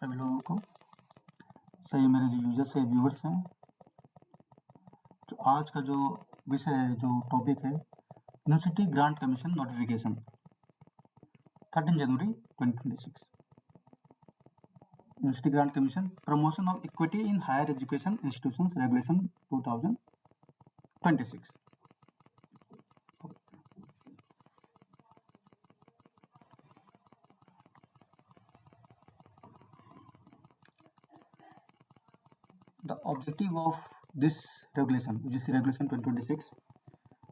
सभी लोगों को, सही मेरे जो यूजर्स है, व्यूअर्स हैं। तो आज का जो विषय है, जो टॉपिक है, यूनिवर्सिटी ग्रांट कमीशन नोटिफिकेशन 13 जनवरी 2026। University grant commission promotion of equity in higher education institutions regulation 2026। The objective of this regulation, which is Regulation 2026,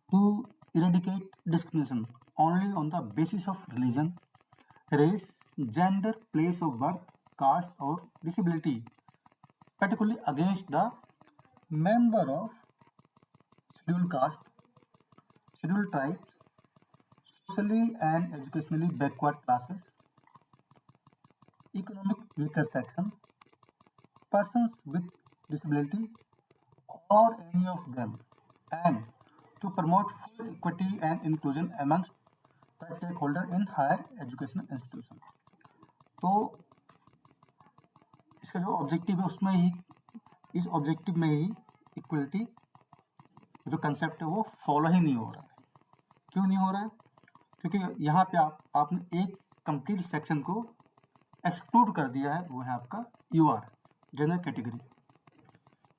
to eradicate discrimination only on the basis of religion, race, gender, place of birth, caste, or disability, particularly against the member of scheduled caste, scheduled tribes, socially and educationally backward classes, economic weaker section, persons with disability, or any of them, and to promote full equity and inclusion amongst the stakeholder in higher education institution। तो इसका जो objective है उसमें ही, इस objective में ही equality जो concept है वो फॉलो ही नहीं हो रहा है। क्यों नहीं हो रहा है? क्योंकि यहाँ पे आपने एक कंप्लीट सेक्शन को एक्सक्लूड कर दिया है, वो है आपका UR, general category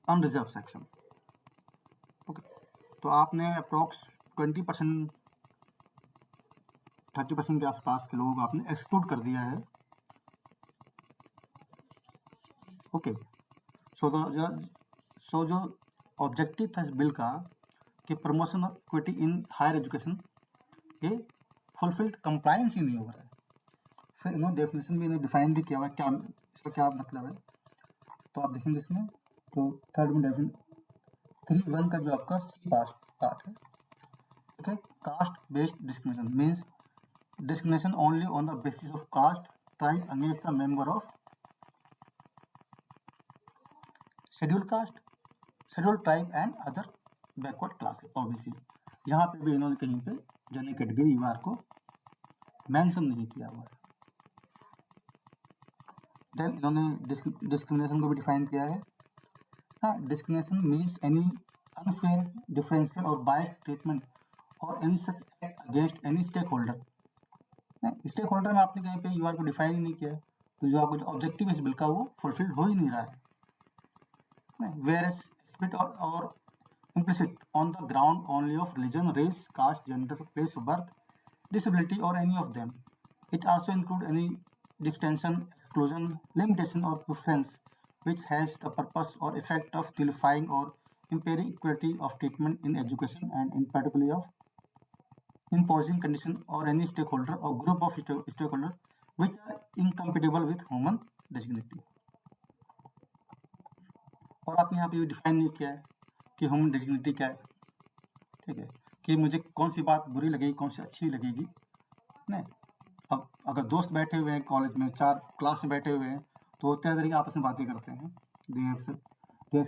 unreserved section. Okay, तो आपने अप्रोक्स 20% 30% के आसपास के लोगों को आपने एक्सक्लूड कर दिया है। ओके, सो जो ऑब्जेक्टिव था इस बिल का कि promotion of equity in higher education, ये फुलफिल्ड कंप्लायंस ही नहीं हो रहा है। फिर इन्होंने डेफिनेशन भी इन्हें डिफाइन भी किया हुआ है, क्या इसका क्या मतलब है। तो आप देखेंगे इसमें, तो थर्ड में डेफिनेशन 3(1) का जो आपका सी पार्ट है, ठीक है, caste based discrimination means discrimination only on the basis of caste, tribe against the member of scheduled caste, scheduled tribe and other backward classes OBC। यहाँ पे भी इन्होंने कहीं पे जनरल कैटेगरी यूआर को मेंशन नहीं किया हुआ है। देन इन्होंने डिस्क्रिमिनेशन को भी डिफाइन किया है। हाँ, discrimination means any unfair, differential और बायस्ड ट्रीटमेंट और any such act against any stakeholder. Stakeholder में आपने कहीं पे यूआर को डिफाइन ही नहीं किया, तो जो आपका जो ऑब्जेक्टिव इस बिल का वो फुलफिल्ड हो ही नहीं रहा है। वेयर स्प्लिट और implicit on the ground only of religion, race, caste, gender, place of birth, disability और any of them. It also include any distinction, exclusion, limitation और preference which has the purpose or effect of nullifying or impairing equality of treatment in education and in particular of imposing condition or any stakeholder or group of stakeholder which are incompatible with human dignity। और आपने यहाँ पे define नहीं किया है कि human dignity क्या है, ठीक है, कि मुझे कौन सी बात बुरी लगेगी, कौन सी अच्छी लगेगी। नहीं, अब अगर दोस्त बैठे हुए हैं कॉलेज में, 4 क्लास में बैठे हुए हैं, तो तरह तरीके आपस में बातें करते हैं, ये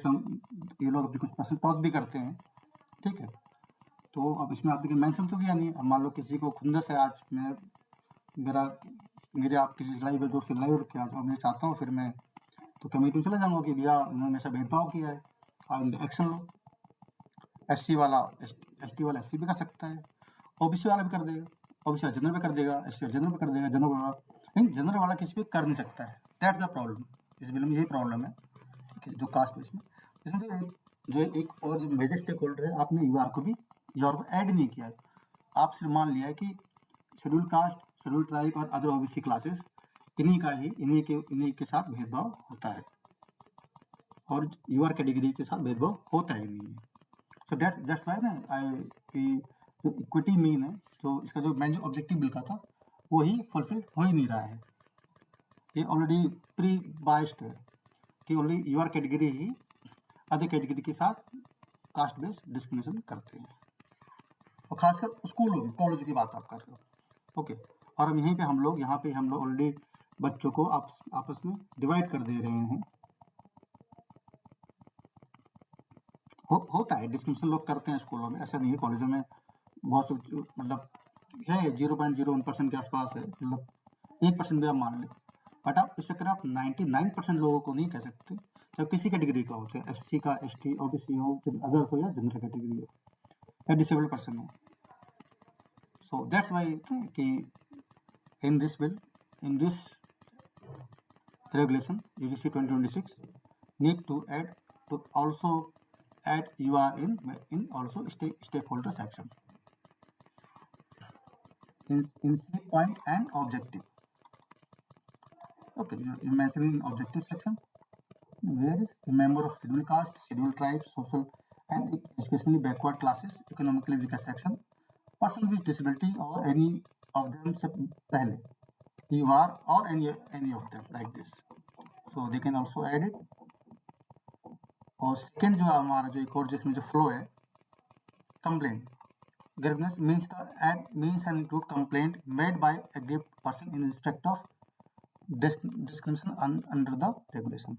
लोग अपनी कुछ पर्सनल टॉक भी करते हैं, ठीक है। तो अब इसमें आपने मेंशन तो किया नहीं। अब मान लो किसी को खुंदस है, आज मैं मेरे आप किसी लाइव दोस्त से लाइव रखे आज, और मैं चाहता हूँ फिर मैं तो कमेटी में चला जाऊँगा कि भैया उन्होंने ऐसा भेदभाव किया है, आप एक्शन लो। एससी वाला एससी भी कर सकता है, ओबीसी वाला भी कर देगा, ओबीसी वाला जनरल भी कर देगा, एससी वाला जनरल भी कर देगा, जनरल वाला नहीं, जनरल वाला किसी भी कर नहीं सकता है। दैट्स द प्रॉब्लम, इस बिल में यही प्रॉब्लम है, ठीक है, जो कास्ट बेस में। इसमें जो एक और जो मेजर स्टेक होल्डर है, आपने यूआर को ऐड नहीं किया है। आप सिर्फ मान लिया है कि शेड्यूल कास्ट, शेड्यूल ट्राइब और अदर ओबीसी क्लासेस इन्हीं के साथ भेदभाव होता है, और यूआर कैटेगरी के साथ भेदभाव होता ही नहीं है। सो दैट्स व्हाई ना कि जो इक्विटी मीन है, जो इसका जो मेन ऑब्जेक्टिव बिल का था, वो ही फुलफिल हो ही नहीं रहा है। ये ऑलरेडी प्री बाइस्ड है कि ओनली यूआर कैटेगरी ही अदर कैटेगरी के साथ कास्ट बेस्ड डिस्क्रिमिनेशन करते हैं, और खासकर स्कूलों में, कॉलेज की बात आप कर रहे हो। ओके, और हम यहीं पे हम लोग ऑलरेडी बच्चों को आपस में डिवाइड कर दे रहे हैं। होता है डिस्क्रिमिनेशन, लोग करते हैं स्कूलों में, ऐसा नहीं है। कॉलेजों में बहुत से मतलब है 0.01% के आसपास है, मतलब 1% भी आप मान लें, बट आप इस चक्कर आप 99% लोगों को नहीं कह सकते, चाहे किसी कैटेगरी का हो, चाहे SC का, ST, OBC हो, अदर्स हो या जनरल कैटेगरी हो या डिसेबल्ड पर्सन हो. सो दैट्स वाई कि in this bill, in this regulation UGC 2026 need to add to also add UR in also stakeholder section in C point and objective. Okay, you mentioned in objective section where is a member of scheduled caste, scheduled tribes, social and educationally backward classes, economically weaker section, person with disability or any of them से पहले UR or any of them like this. So they can also add it. और second जो हमारा जो एक और जिसमें जो फ्लो है, complaint ग्रीवनेस means an include complaint made by a aggrieved person in respect of discrimination under the regulation.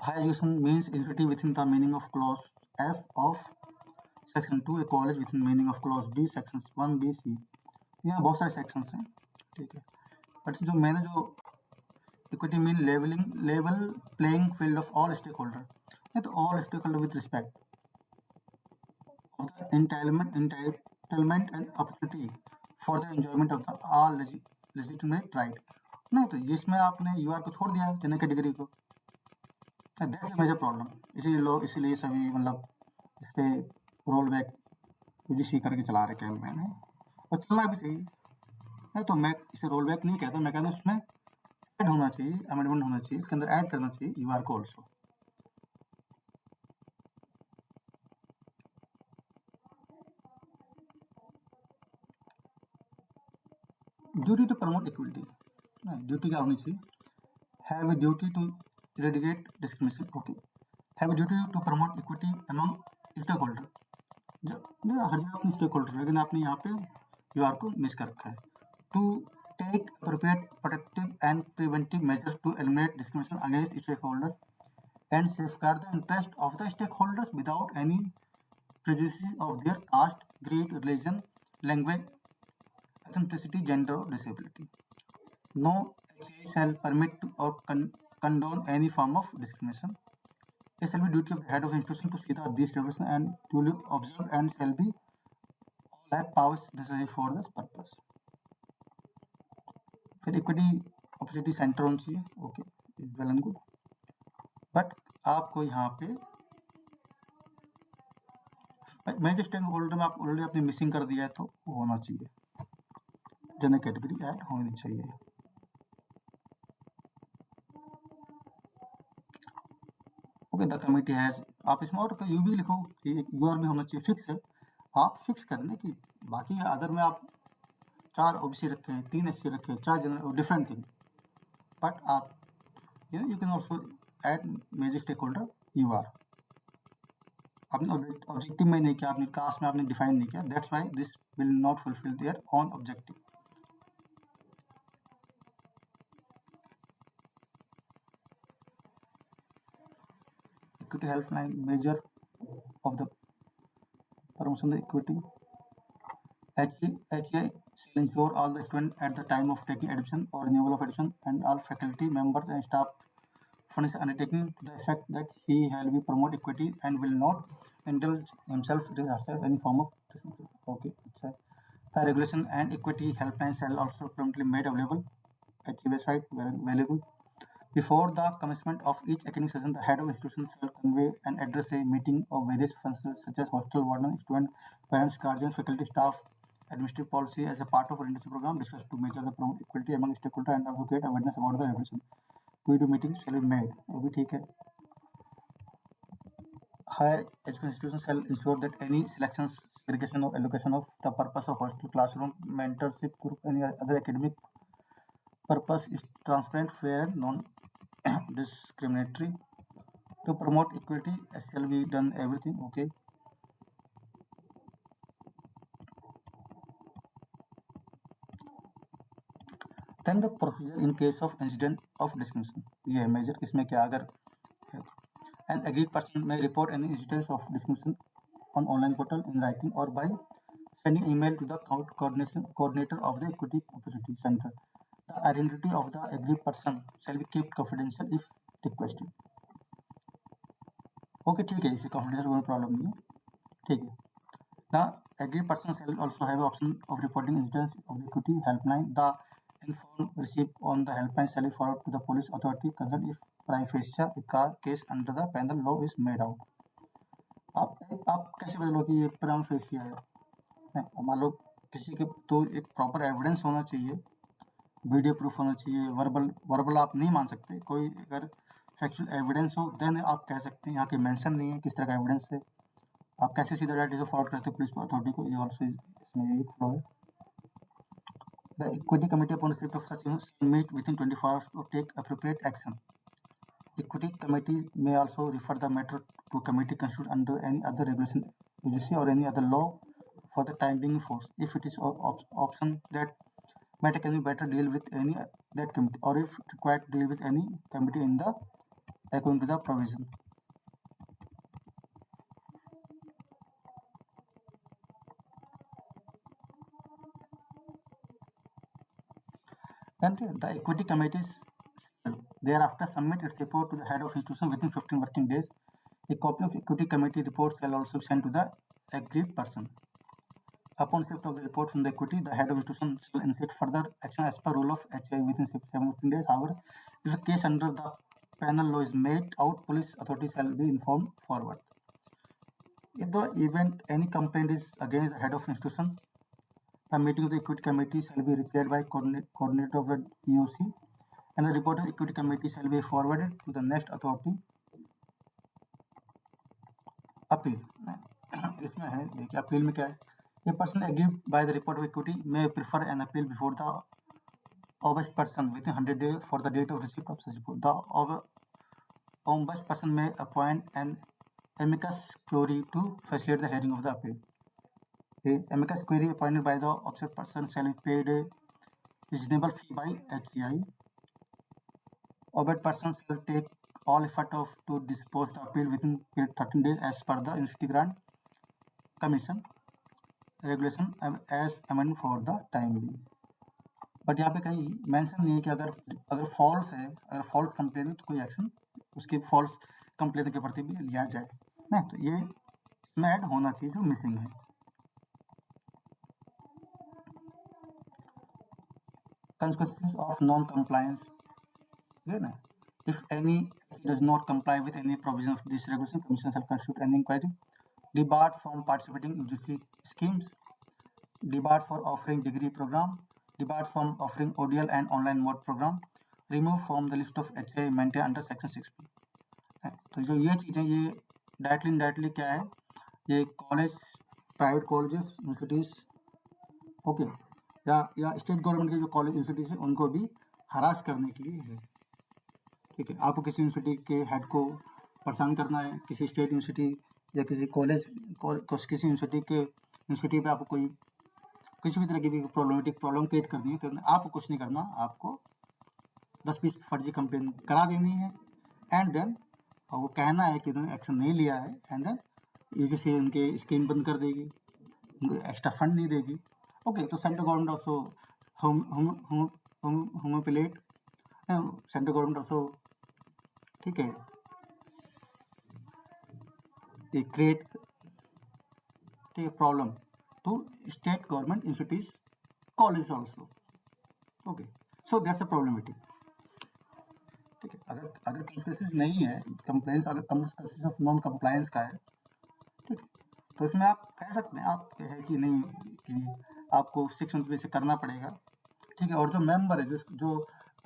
Higher education means institute within the meaning of clause F of section 2, a college within meaning of clause B sections 1B C. यहाँ बहुत सारे sections हैं, ठीक है. But जो मैंने जो equity mean level playing field of all stakeholder, नहीं तो all stakeholder with respect of the entitlement and opportunity for the enjoyment of the all legitimate right. नहीं तो इसमें आपने यूआर को छोड़ दिया है, जनरल कैटेगरी को. That's major problem. इसीलिए सभी मतलब इस पे रोल बैक यूजीसी करके चला रहे कैंपेन है, और चलना भी चाहिए. नहीं तो मैं इसे रोल बैक नहीं कहता, मैं कहता हूँ इसमें ऐड होना चाहिए, अमेंडमेंट होना चाहिए, इसके अंदर ऐड करना चाहिए यूआर को also. Duty to promote equality, duty क्या होनी चाहिए? Have a duty to eradicate discrimination. Okay, have a duty to promote equity among stakeholder. हर जगह अपनी स्टेक होल्डर, लेकिन आपने यहाँ पे यूआर को मिस कर रखा है. To take appropriate protective and preventive measures to eliminate discrimination against stakeholders and safeguard the interest of the stakeholders without any prejudice of their caste, creed, religion, language, ethnicity, gender or disability. No HA shall permit or condone any form of discrimination. It shall be duty of the head of the institution to see that these regulations and duly observed and shall be all have powers necessary for this purpose. फिर equity opportunity centre होना चाहिए. Okay, well and good. But आपको यहाँ पे major stakeholder में आप already आपने missing कर दिया है, तो वो होना चाहिए, जनरल कैटेगरी ऐड होनी चाहिए. ओके, द कमिटी हैज, आप इसमें और यू भी लिखो कि यूआर भी होना चाहिए. फिक्स है, आप फिक्स करने की. बाकी अदर में आप 4 ओबीसी रखे हैं, 3 एससी रखे हैं, 4 जनरल, डिफरेंट थिंग. बट आप you can also add major stakeholder UR. आपने ऑब्जेक्टिव में नहीं किया, आपने कास्ट में आपने डिफाइन नहीं किया. That's why this will not fulfil there on objective. Equity helpline measure of the promotion of equity. HA shall ensure all the students at the time of taking admission or renewal of admission and all faculty members and staff furnish undertaking to the effect that she shall be promote equity and will not indulge himself or herself any form of discrimination. Okay, अच्छा. The regulation and equity helpline shall also promptly made available at the website where available. Before the commencement of each academic session, the head of institution shall convey and address a meeting of various functions such as hostel warden, student, parents, guardians, faculty, staff, administrative policy as a part of orientation program discussed to measure the promote equality among stakeholders and also create awareness about the regulation. Video meetings shall be made. वो भी ठीक है. Higher education institutions shall ensure that any selections, segregation or allocation of the purpose of hostel, classroom, mentorship group, any other academic purpose is transparent, fair, and non-discriminatory. To promote equality, shall be done everything. Okay. Then the procedure in case of incident of discrimination. ये major इसमें क्या अगर an agreed person may report any incidents of discrimination on online portal in writing or by sending email to the coordinator of the Equity Opportunity Center. The identity of the aggrieved person shall be kept confidential if requested. Okay ठीक है, इससे confidential कोई problem नहीं है, ठीक है. The aggrieved person shall also have option of reporting incidents of the equity helpline. The informed received on the helpline shall be forwarded to the police authority concerned if prima facie a case under the penal law is made out. आप कैसे बदलो कि ये prima facie है? मान लो किसी के तो एक प्रॉपर एविडेंस होना चाहिए, वीडियो प्रूफ होना चाहिए, वर्बल आप नहीं मान सकते. कोई अगर फैक्चुअल एविडेंस हो देन आप कह सकते हैं. यहाँ के मेंशन नहीं है किस तरह का एविडेंस है, आप कैसे सीधा डायरेक्टली फॉरवर्ड करते हो पुलिस अथॉरिटी को. ये ऑल्सो इसमें यही फ्लॉ है. The equity committee upon receipt of such meet within 24 hours to take appropriate action. Equity committee may also refer the matter to committee constituted under any other regulation, UGC or any other law for the time being in force. If it is option that matter can be better deal with any that committee, or if required to deal with any committee in the according to the provision. And the equity committees thereafter submit its report to the head of institution within 15 working days. A copy of equity committee report shall also be sent to the aggrieved person. Upon receipt of the report from the equity, the head of institution shall initiate further action as per rule of HI within 7 working days. However, if a case under the penal law is made out, police authorities shall be informed forward. If the event any complaint is against the head of institution, the meeting of the equity committee shall be rechaired by coordinator of the EOC, and the report of the equity committee shall be forwarded to the next authority. Appeal इसमें है, देखिए appeal में क्या है. A person aggrieved by the report of equity may prefer an appeal before the ombudsman person within 100 days for the date of receipt of such report. The ombudsman person may appoint an amicus curiae to facilitate the hearing of the appeal. A amicus curiae appointed by the upset person shall be paid a reasonable fee by HCI. Ombudsman person shall take all effort to dispose the appeal within 13 days as per the University Grant Commission regulation as amended for the time being. But यहाँ पे कहीं mention नहीं है कि अगर false है, अगर false complain है तो कोई एक्शन उसके फॉल्स कंप्लेन के प्रति भी लिया जाए ना. तो ये इसमें ऐड होना चाहिए जो मिसिंग है. Consequences of non-compliance, है ना. If any does not comply with any provision of this regulation, Commission shall constitute an inquiry. Debarred from participating in UGC schemes, debarred for offering degree program, debarred from offering ODL and online mode program, removed from the list of HA maintained under section 6B. तो जो ये चीज़ें ये directly indirectly क्या है, ये college, private colleges, universities, okay, या state government के जो कॉलेज यूनिवर्सिटीज हैं उनको भी हरास करने के लिए है. ठीक है, आपको किसी यूनिवर्सिटी के हेड को परेशान करना है, किसी स्टेट यूनिवर्सिटी या किसी कॉलेज किसी यूनिवर्सिटी पे आपको कोई किसी भी तरह की भी प्रॉब्लम क्रिएट करनी है तो आपको कुछ नहीं करना, आपको 10-20 फर्जी कंप्लेन करा देनी है एंड देन वो कहना है कि उन्होंने एक्शन नहीं लिया है एंड देन यूजीसी उनके स्कीम बंद कर देगी, उनको एक्स्ट्रा फंड नहीं देगी. ओके, तो सेंट्रल गवर्नमेंट ऑल्सो होमोपिलेट, सेंट्रल गवर्नमेंट ऑल्सो, ठीक है, create problem to state government institutes, college also. Okay, so that's a problematic. ठीक है, अगर कंसेंसस नहीं है, कंप्लेंस अगर कंसेंसस ऑफ नॉन कंप्लायंस का है, ठीक है, तो इसमें आप कह सकते हैं आप है कि नहीं कि आपको 6 मंथ में से करना पड़ेगा. ठीक है, और जो मेंबर है जो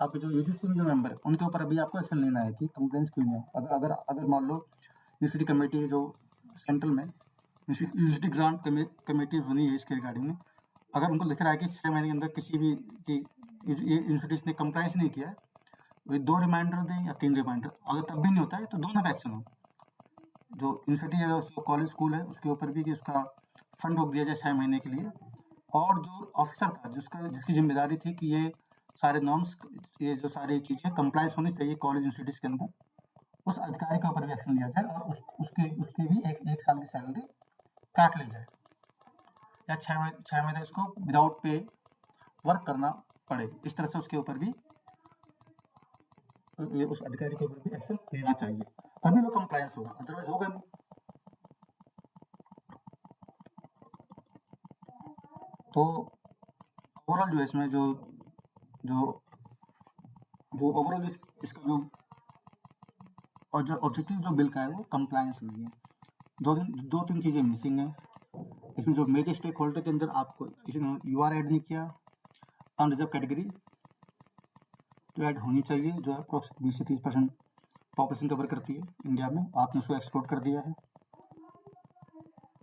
आपके जो यूजीसी में जो मेंबर है उनके ऊपर अभी आपको एक्शन लेना है कि कंप्लेंस क्यों नहीं है. अगर मान लो यूनिवर्सिटी कमेटी जो सेंट्रल में यूनिवर्सिटी ग्रांट कमेटी बनी है इसके रिगार्डिंग में, अगर उनको लिख रहा है कि 6 महीने के अंदर किसी भी की यूनिवर्सिटीज ने कंप्लायंस नहीं किया है, वे 2 रिमाइंडर दें या 3 रिमाइंडर, अगर तब भी नहीं होता है तो दोनों का एक्शन हो. जो यूनिवर्सिटी है, जो कॉलेज स्कूल है, उसके ऊपर भी कि उसका फंड रोक दिया जाए 6 महीने के लिए, और जो ऑफिसर था जिसकी जिम्मेदारी थी कि ये सारे नॉर्म्स, ये जो सारी चीज़ें कंप्लायंस होनी चाहिए कॉलेज यूनिवर्सिटीज के अंदर, उस अधिकारी के ऊपर भी एक्शन लिया जाए और उसके भी एक साल की सैलरी काट ली जाए, या 6 महीने तक उसको विदाउट पे वर्क करना पड़े। इस तरह से उसके ऊपर भी, उस अधिकारी के ऊपर भी एक्शन लेना चाहिए, तभी वो कंप्लायंस होगा, अदरवाइज होगा नहीं। तो ओवरऑल जो है इसमें जो जो जो ओवरऑल इसका जो और जो ऑब्जेक्टिव जो बिल का है वो कंप्लायंस नहीं है। दो तीन चीज़ें मिसिंग है इसमें। जो मेजर स्टेक होल्डर के अंदर आपको इसमें UR ऐड नहीं किया। अनरिजर्व कैटेगरी जो ऐड होनी चाहिए, जो अप्रोक्स 20 से 30% पॉपुलेशन कवर करती है इंडिया में, आपने उसको एक्सप्लोर कर दिया है।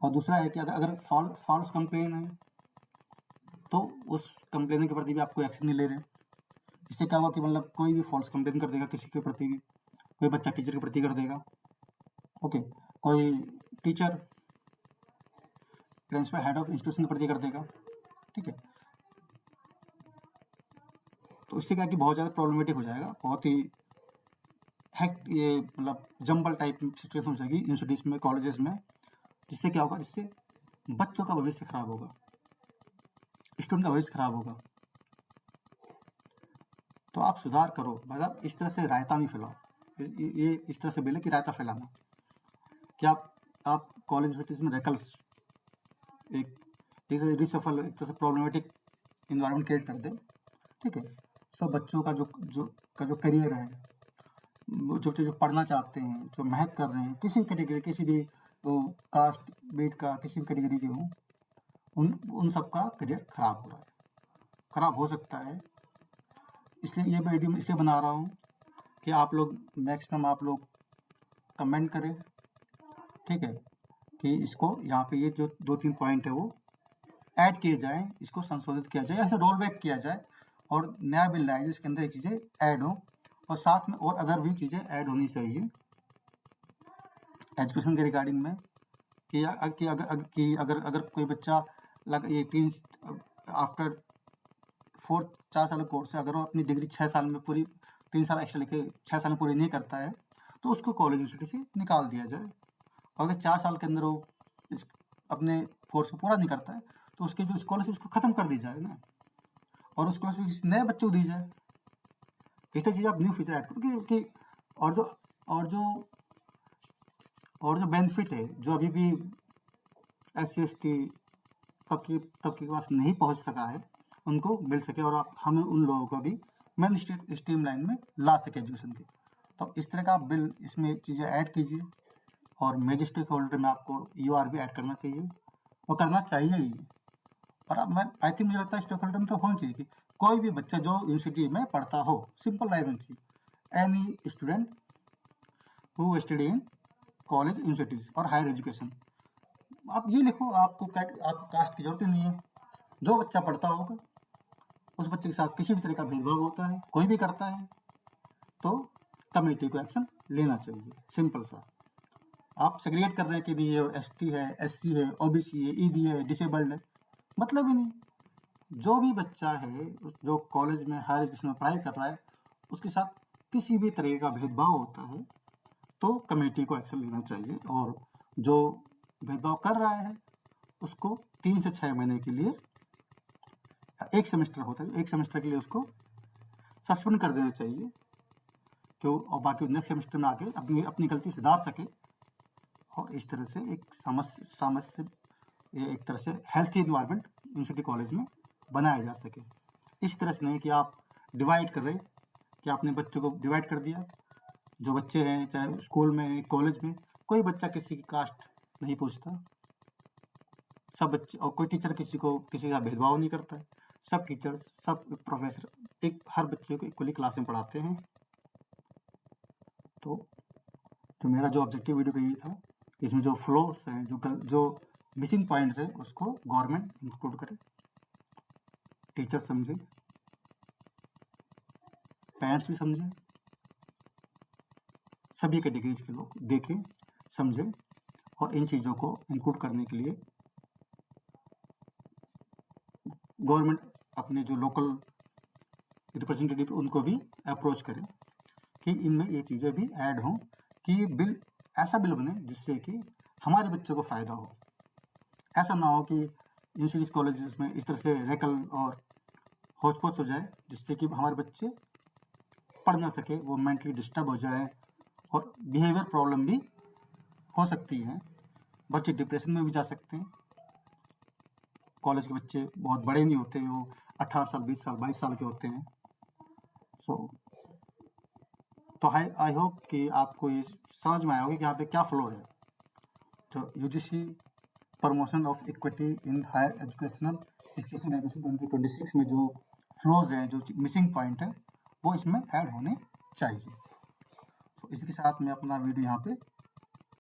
और दूसरा है कि अगर फॉल्स कंप्लेन है तो उस कंप्लेन के प्रति भी आपको एक्शन नहीं ले रहे। इससे क्या होगा कि मतलब कोई भी फॉल्स कंप्लेन कर देगा किसी के प्रति भी, कोई बच्चा टीचर के प्रति कर देगा, ओके, कोई teacher principal head of institution के प्रति कर देगा, ठीक है। तो इससे क्या कि बहुत ज़्यादा प्रॉब्लमेटिक हो जाएगा, बहुत ही ये मतलब जंबल टाइप सिचुएशन हो जाएगी यूनिवर्सिटीज में, कॉलेजेस में, जिससे क्या होगा, जिससे बच्चों का भविष्य खराब होगा, स्टूडेंट का भविष्य खराब होगा। तो आप सुधार करो, मतलब इस तरह से रायता नहीं फैलाओ। ये इस तरह से बिल है कि रायता फैलाना, कि आप कॉलेज यूनिवर्सिटीज में रेकल्स एक रिसफल, एक तरह से प्रॉब्लमेटिक इन्वायरमेंट क्रिएट कर दे, ठीक है। सब बच्चों का जो करियर है, जो पढ़ना चाहते हैं, जो मेहनत कर रहे हैं, किसी कैटेगरी, किसी भी कास्ट बेट का, किसी भी कैटेगरी के हों, उन सब का करियर खराब हो रहा है, खराब हो सकता है। इसलिए ये वीडियो इसलिए बना रहा हूँ कि आप लोग मैक्सिमम आप लोग कमेंट करें, ठीक है, कि इसको यहाँ पे ये जो 2-3 पॉइंट है वो ऐड किए जाएं, इसको संशोधित किया जाए, ऐसे रोल बैक किया जाए और नया बिल लाए जिसके अंदर ये चीज़ें ऐड हो, और साथ में और अदर भी चीज़ें ऐड होनी चाहिए एजुकेशन के रिगार्डिंग में, कि अगर कोई बच्चा ये आफ्टर 4 साल का कोर्स है, अगर वो अपनी डिग्री 6 साल में पूरी, 3 साल एक्स्ट्रा लेके 6 साल में पूरी नहीं करता है, तो उसको कॉलेज यूनिवर्सिटी से निकाल दिया जाए। और अगर 4 साल के अंदर वो अपने कोर्स को पूरा नहीं करता है, तो उसकी जो स्कॉलरशिप उसको ख़त्म कर दी जाए ना, और स्कॉलरशिप नए बच्चों को दी जाए। इस तरह चीज़ आप न्यू फीचर ऐड करो कि और जो बेनिफिट है, जो अभी भी SC/ST तबके के पास नहीं पहुंच सका है, उनको मिल सके, और हमें उन लोगों को भी मेन स्ट्रीम लाइन में ला सके एजुकेशन की। तो इस तरह का आप बिल इसमें चीज़ें ऐड कीजिए, और मेजर स्टेक होल्डर में आपको UR भी ऐड करना चाहिए, और करना चाहिए ही। और अब आई थिंक मुझे लगता है स्टेक होल्डर में तो होना चाहिए कि कोई भी बच्चा जो यूनिवर्सिटी में पढ़ता हो, सिंपल लाइन होनी चाहिए, any student who study in college, universities और हायर एजुकेशन। आप ये लिखो, आपको कास्ट की जरूरत ही नहीं है, जो बच्चा पढ़ता होगा उस बच्चे के साथ किसी भी तरह का भेदभाव होता है, कोई भी करता है, तो कम्युनिटी को एक्शन लेना चाहिए, सिंपल सा। आप सेग्रीगेट कर रहे हैं कि ये ST है, SC है, OBC है, EB है, डिसेबल्ड है, मतलब ही नहीं। जो भी बच्चा है जो कॉलेज में हायर एजुकेशन में पढ़ाई कर रहा है, उसके साथ किसी भी तरह का भेदभाव होता है तो कमेटी को एक्शन लेना चाहिए, और जो भेदभाव कर रहा है उसको 3 से 6 महीने के लिए, एक सेमेस्टर होता है, एक सेमेस्टर के लिए उसको सस्पेंड कर देना चाहिए, और बाकी नेक्स्ट सेमेस्टर में आके अपनी गलती सुधार सके, और इस तरह से एक एक तरह से हेल्थी इन्वायरमेंट यूनिवर्सिटी कॉलेज में बनाया जा सके। इस तरह से नहीं कि आप डिवाइड कर रहे, कि आपने बच्चों को डिवाइड कर दिया। जो बच्चे हैं, चाहे स्कूल में, कॉलेज में, कोई बच्चा किसी की कास्ट नहीं पूछता, सब बच्चे, और कोई टीचर किसी का भेदभाव नहीं करता है, सब टीचर, सब प्रोफेसर हर बच्चे को इक्वली क्लास में पढ़ाते हैं। तो मेरा जो ऑब्जेक्टिव वीडियो का ये था, इसमें जो फ्लॉस हैं, जो मिसिंग पॉइंट्स है, उसको गवर्नमेंट इंक्लूड करे, टीचर समझे, पेरेंट्स भी समझे, सभी कैटेगरीज के लोग देखें, समझें, और इन चीज़ों को इंक्लूड करने के लिए गवर्नमेंट अपने जो लोकल रिप्रेजेंटेटिव उनको भी अप्रोच करे कि इनमें ये चीज़ें भी ऐड हों, कि बिल ऐसा बिल बने जिससे कि हमारे बच्चों को फ़ायदा हो, ऐसा ना हो कि इंजीनियरिंग कॉलेजेस में इस तरह से रैकल और होच-पोच हो जाए, जिससे कि हमारे बच्चे पढ़ ना सके, वो मेंटली डिस्टर्ब हो जाए और बिहेवियर प्रॉब्लम भी हो सकती है। बच्चे डिप्रेशन में भी जा सकते हैं। कॉलेज के बच्चे बहुत बड़े नहीं होते, वो 18 साल, 20 साल, 22 साल के होते हैं। सो तो आई होप कि आपको ये समझ में आया होगा कि यहाँ पे क्या फ्लो है। तो UGC promotion of equity in higher educational institution admission 2026 में जो फ्लोज हैं, जो मिसिंग पॉइंट है, वो इसमें ऐड होने चाहिए। तो इसी के साथ मैं अपना वीडियो यहाँ पे